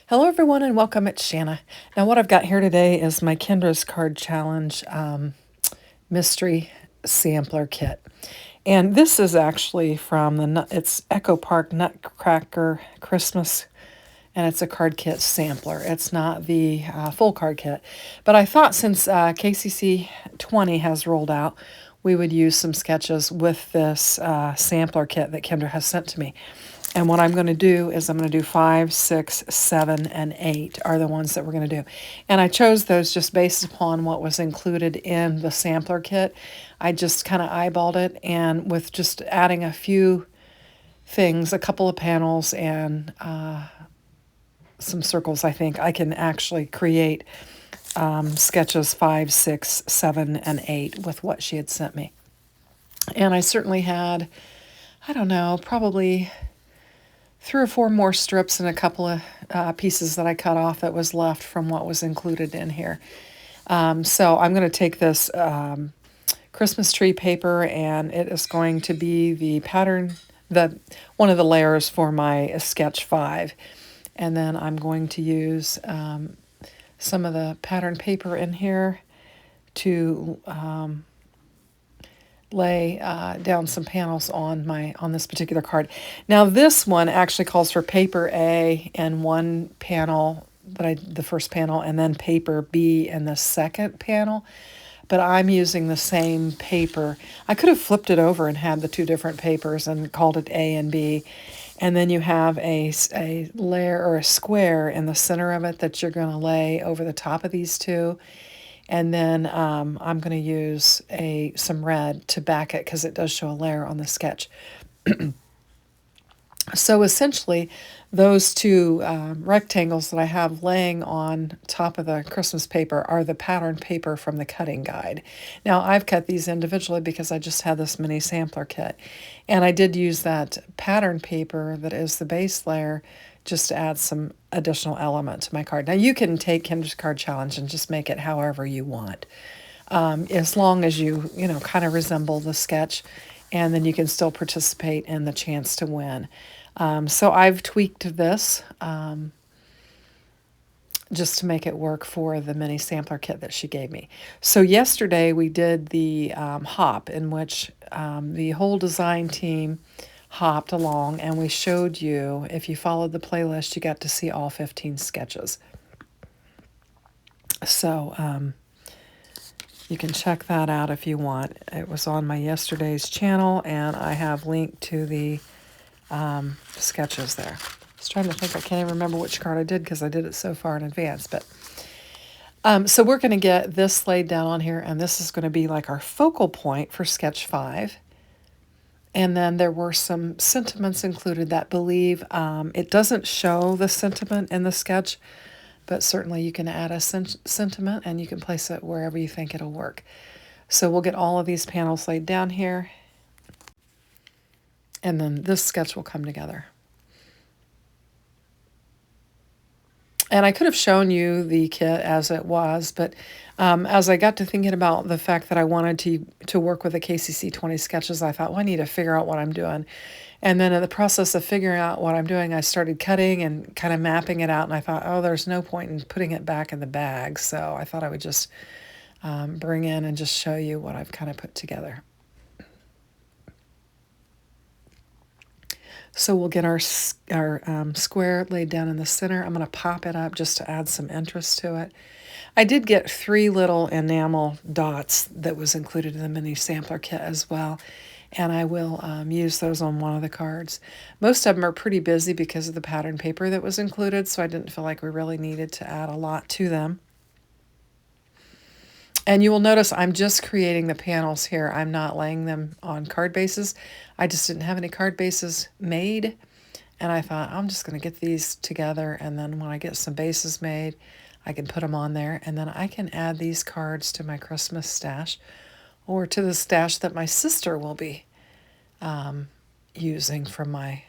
Hello, everyone, and welcome. It's Shanna. Now, what I've got here today is my Kendra's Card Challenge mystery sampler kit, and this is actually from it's Echo Park Nutcracker Christmas, and it's a card kit sampler. It's not the full card kit, but I thought since KCC 20 has rolled out, we would use some sketches with this sampler kit that Kendra has sent to me. And what I'm going to do is I'm going to do 5, 6, 7, and 8 are the ones that we're going to do. And I chose those just based upon what was included in the sampler kit. I just kind of eyeballed it, and with just adding a few things, a couple of panels and some circles, I think I can actually create sketches 5, 6, 7, and 8 with what she had sent me. And I certainly had, I don't know, probably 3 or 4 more strips and a couple of pieces that I cut off that was left from what was included in here. So I'm going to take this Christmas tree paper, and it is going to be the pattern, one of the layers for my sketch 5. And then I'm going to use some of the pattern paper in here to lay down some panels on this particular card. Now this one actually calls for paper A and one panel, the first panel, and then paper B and the second panel. But I'm using the same paper. I could have flipped it over and had the two different papers and called it A and B. And then you have a layer or a square in the center of it that you're going to lay over the top of these two. And then I'm going to use some red to back it because it does show a layer on the sketch. So essentially, those two rectangles that I have laying on top of the Christmas paper are the pattern paper from the cutting guide. Now, I've cut these individually because I just had this mini sampler kit. And I did use that pattern paper that is the base layer just to add some additional element to my card. Now, you can take Kendra's Card Challenge and just make it however you want, as long as you kind of resemble the sketch, and then you can still participate in the chance to win. So I've tweaked this just to make it work for the mini sampler kit that she gave me. So yesterday we did the hop, in which the whole design team hopped along, and we showed you, if you followed the playlist, you got to see all 15 sketches. So you can check that out if you want. It was on my yesterday's channel, and I have linked to the sketches there. I was trying to think. I can't even remember which card I did because I did it so far in advance. But so we're going to get this laid down on here, and this is going to be like our focal point for sketch 5. And then there were some sentiments included that believe it doesn't show the sentiment in the sketch, but certainly you can add a sentiment and you can place it wherever you think it'll work. So we'll get all of these panels laid down here, and then this sketch will come together. And I could have shown you the kit as it was, but as I got to thinking about the fact that I wanted to work with the KCC 20 sketches, I thought, well, I need to figure out what I'm doing. And then in the process of figuring out what I'm doing, I started cutting and kind of mapping it out, and I thought, oh, there's no point in putting it back in the bag. So I thought I would just bring in and just show you what I've kind of put together. So we'll get our square laid down in the center. I'm going to pop it up just to add some interest to it. I did get 3 little enamel dots that was included in the mini sampler kit as well, and I will use those on one of the cards. Most of them are pretty busy because of the pattern paper that was included, so I didn't feel like we really needed to add a lot to them. And you will notice I'm just creating the panels here. I'm not laying them on card bases. I just didn't have any card bases made. And I thought, I'm just going to get these together. And then when I get some bases made, I can put them on there. And then I can add these cards to my Christmas stash, or to the stash that my sister will be using from my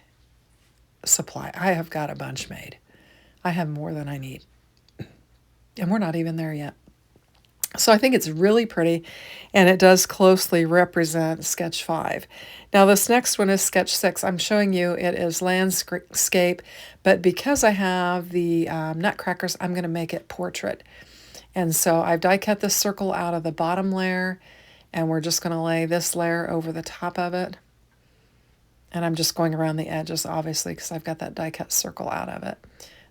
supply. I have got a bunch made. I have more than I need. And we're not even there yet. So I think it's really pretty, and it does closely represent sketch 5. Now this next one is sketch 6. I'm showing you it is landscape, but because I have the nutcrackers, I'm going to make it portrait. And so I've die cut this circle out of the bottom layer, and we're just going to lay this layer over the top of it. And I'm just going around the edges, obviously, because I've got that die cut circle out of it.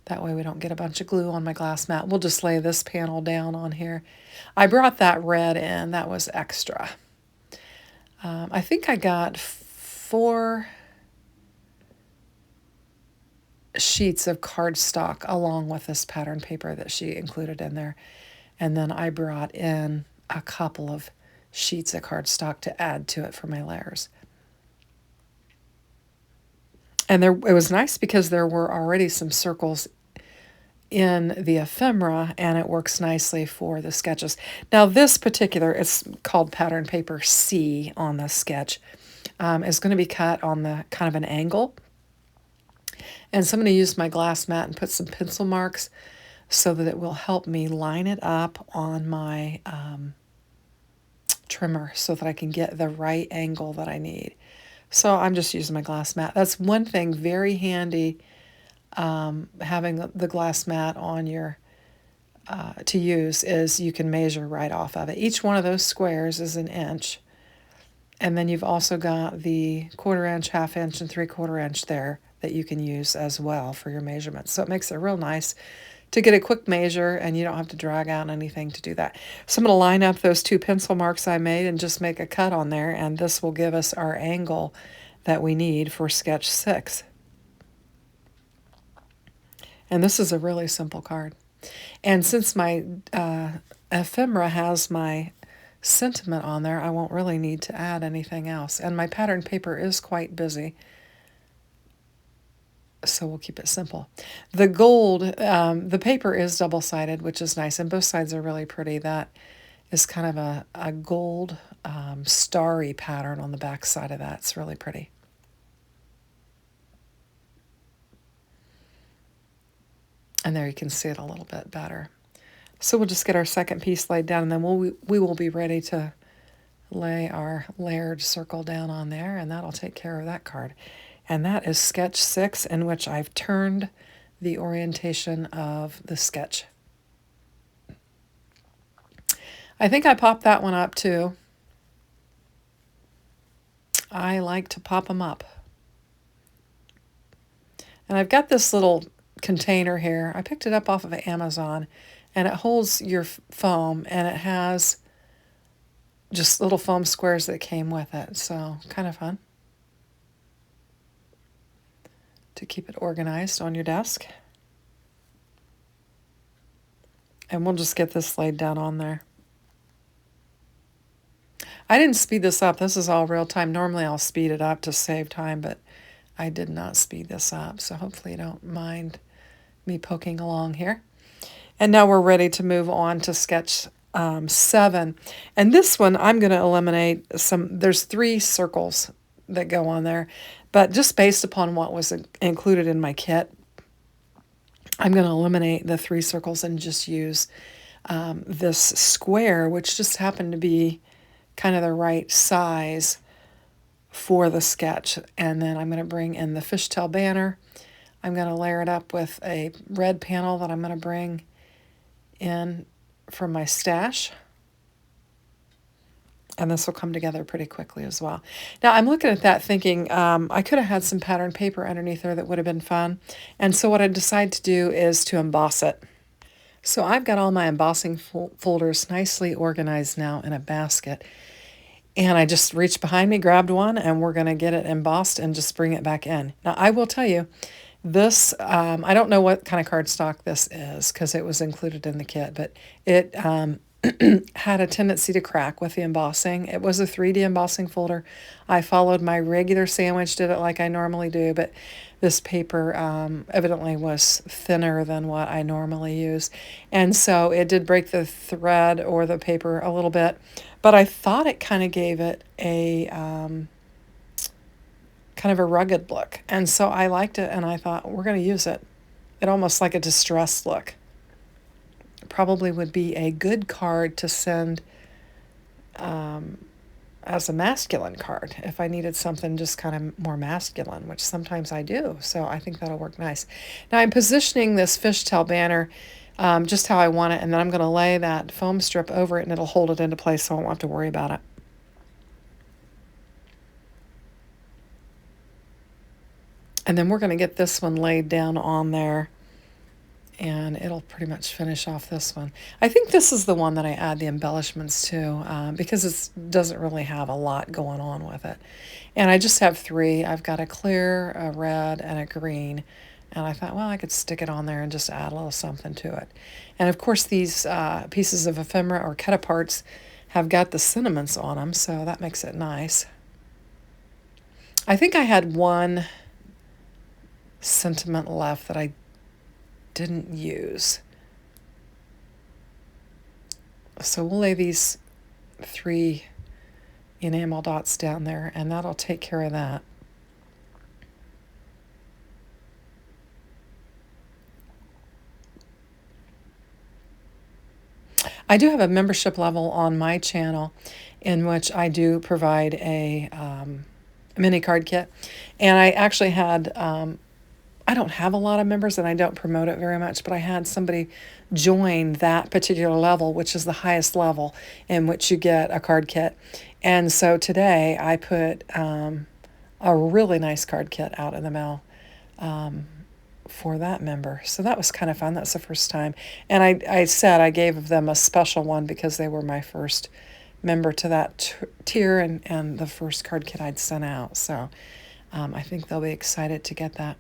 That way we don't get a bunch of glue on my glass mat. We'll just lay this panel down on here. I brought that red in. That was extra. I think I got 4 sheets of cardstock along with this pattern paper that she included in there. And then I brought in a couple of sheets of cardstock to add to it for my layers. And it was nice because there were already some circles in the ephemera, and it works nicely for the sketches. Now this particular, it's called pattern paper C on the sketch, is going to be cut on the kind of an angle. And so I'm going to use my glass mat and put some pencil marks so that it will help me line it up on my trimmer so that I can get the right angle that I need. So I'm just using my glass mat. That's one thing very handy, having the glass mat on your to use, is you can measure right off of it. Each one of those squares is an inch, and then you've also got the 1/4 inch, 1/2 inch, and 3/4 inch there that you can use as well for your measurements. So it makes it real nice to get a quick measure, and you don't have to drag out anything to do that. So I'm going to line up those 2 pencil marks I made and just make a cut on there, and this will give us our angle that we need for sketch 6. And this is a really simple card. And since my ephemera has my sentiment on there, I won't really need to add anything else. And my pattern paper is quite busy, so we'll keep it simple. The gold, the paper is double-sided, which is nice, and both sides are really pretty. That is kind of a gold starry pattern on the back side of that. It's really pretty. And there you can see it a little bit better. So we'll just get our second piece laid down, and then we will be ready to lay our layered circle down on there, and that'll take care of that card. And that is sketch 6, in which I've turned the orientation of the sketch. I think I popped that one up too. I like to pop them up. And I've got this little container here. I picked it up off of Amazon, and it holds your foam, and it has just little foam squares that came with it. So kind of fun to keep it organized on your desk. And we'll just get this laid down on there. I didn't speed this up. This is all real time. Normally I'll speed it up to save time, but I did not speed this up. So hopefully you don't mind me poking along here. And now we're ready to move on to sketch 7. And this one I'm going to eliminate there's 3 circles that go on there, but just based upon what was included in my kit, I'm going to eliminate the 3 circles and just use this square, which just happened to be kind of the right size for the sketch. And then I'm going to bring in the fishtail banner. I'm going to layer it up with a red panel that I'm going to bring in from my stash. And this will come together pretty quickly as well. Now I'm looking at that thinking I could have had some pattern paper underneath there that would have been fun. And so what I decided to do is to emboss it. So I've got all my embossing folders nicely organized now in a basket. And I just reached behind me, grabbed one, and we're going to get it embossed and just bring it back in. Now I will tell you, this, I don't know what kind of cardstock this is because it was included in the kit, but it had a tendency to crack with the embossing. It was a 3D embossing folder. I followed my regular sandwich, did it like I normally do, but this paper evidently was thinner than what I normally use. And so it did break the thread or the paper a little bit, but I thought it kind of gave it a kind of a rugged look. And so I liked it, and I thought, we're going to use it. It almost like a distressed look. probably would be a good card to send as a masculine card if I needed something just kind of more masculine, which sometimes I do. So I think that'll work nice. Now I'm positioning this fishtail banner just how I want it, and then I'm going to lay that foam strip over it, and it'll hold it into place so I won't have to worry about it. And then we're going to get this one laid down on there, and it'll pretty much finish off this one. I think this is the one that I add the embellishments to because it doesn't really have a lot going on with it. And I just have three. I've got a clear, a red, and a green. And I thought, well, I could stick it on there and just add a little something to it. And of course, these pieces of ephemera or cut-aparts have got the sentiments on them, so that makes it nice. I think I had one sentiment left that I didn't use. So we'll lay these 3 enamel dots down there, and that'll take care of that. I do have a membership level on my channel in which I do provide a mini card kit. And I actually had I don't have a lot of members and I don't promote it very much, but I had somebody join that particular level, which is the highest level in which you get a card kit. And so today I put a really nice card kit out in the mail for that member. So that was kind of fun. That's the first time. And I said I gave them a special one because they were my first member to that tier and the first card kit I'd sent out. So I think they'll be excited to get that.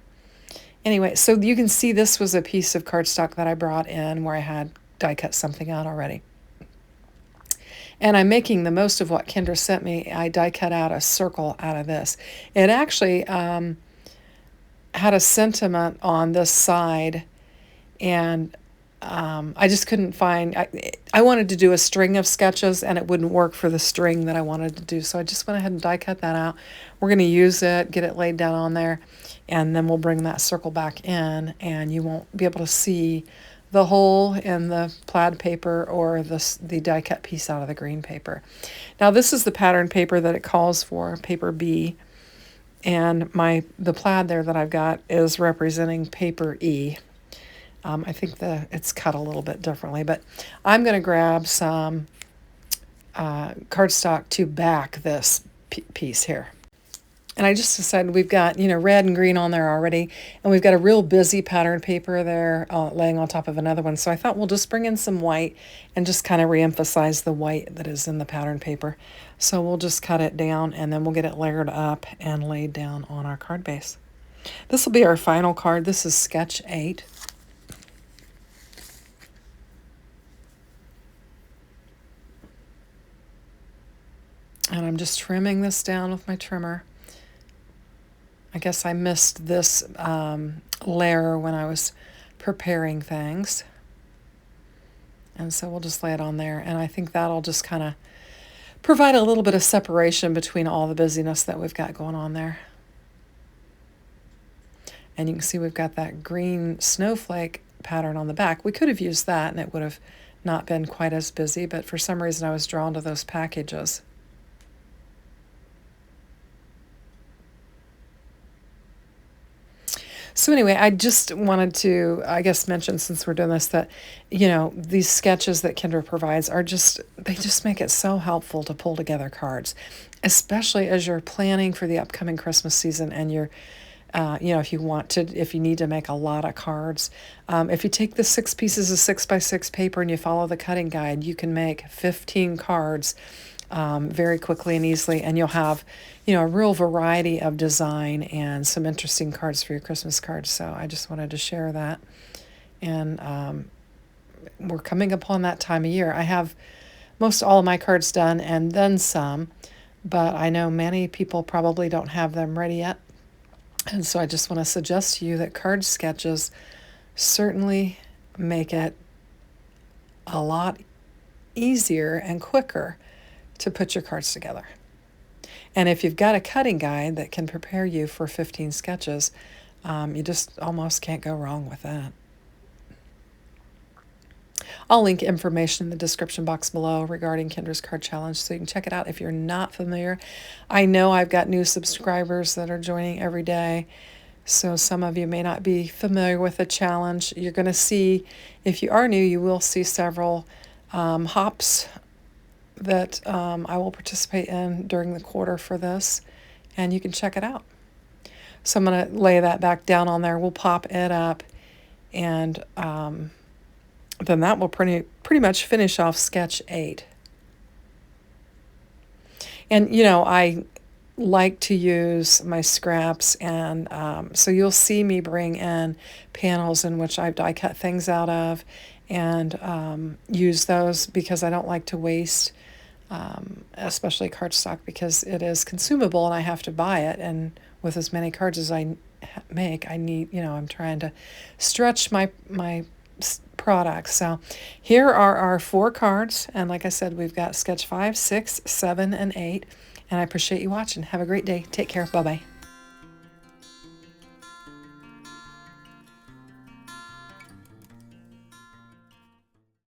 Anyway, so you can see this was a piece of cardstock that I brought in where I had die cut something out already. And I'm making the most of what Kendra sent me. I die cut out a circle out of this. It actually had a sentiment on this side, and I just couldn't find, I wanted to do a string of sketches and it wouldn't work for the string that I wanted to do. So I just went ahead and die cut that out. We're going to use it, get it laid down on there, and then we'll bring that circle back in, and you won't be able to see the hole in the plaid paper or the die cut piece out of the green paper. Now this is the pattern paper that it calls for, paper B. And the plaid there that I've got is representing paper E. I think it's cut a little bit differently, but I'm going to grab some cardstock to back this piece here. And I just decided we've got, red and green on there already, and we've got a real busy pattern paper there laying on top of another one. So I thought we'll just bring in some white and just kind of reemphasize the white that is in the pattern paper. So we'll just cut it down, and then we'll get it layered up and laid down on our card base. This will be our final card. This is Sketch 8. And I'm just trimming this down with my trimmer. I guess I missed this layer when I was preparing things. And so we'll just lay it on there. And I think that'll just kind of provide a little bit of separation between all the busyness that we've got going on there. And you can see we've got that green snowflake pattern on the back. We could have used that and it would have not been quite as busy, but for some reason I was drawn to those packages. So anyway, I just wanted to, I guess, mention, since we're doing this, that, these sketches that Kendra provides they just make it so helpful to pull together cards, especially as you're planning for the upcoming Christmas season and you're, if you need to make a lot of cards. If you take the 6 pieces of 6x6 paper and you follow the cutting guide, you can make 15 cards very quickly and easily, and you'll have a real variety of design and some interesting cards for your Christmas cards. So I just wanted to share that. And we're coming upon that time of year. I have most all of my cards done and then some, but I know many people probably don't have them ready yet. And so I just want to suggest to you that card sketches certainly make it a lot easier and quicker to put your cards together. And if you've got a cutting guide that can prepare you for 15 sketches, you just almost can't go wrong with that. I'll link information in the description box below regarding Kendra's Card Challenge so you can check it out if you're not familiar. I know I've got new subscribers that are joining every day, so some of you may not be familiar with the challenge. You're going to see, if you are new, you will see several hops that I will participate in during the quarter for this, and you can check it out. So I'm going to lay that back down on there. We'll pop it up, and then that will pretty much finish off sketch 8. And, you know, I like to use my scraps, and so you'll see me bring in panels in which I've die cut things out of and use those because I don't like to waste especially cardstock, because it is consumable and I have to buy it, and with as many cards as I make, I need, you know, I'm trying to stretch my products. So here are our 4 cards, and like I said, we've got sketch 5, 6, 7, and 8, and I appreciate you watching. Have a great day. Take care. Bye-bye.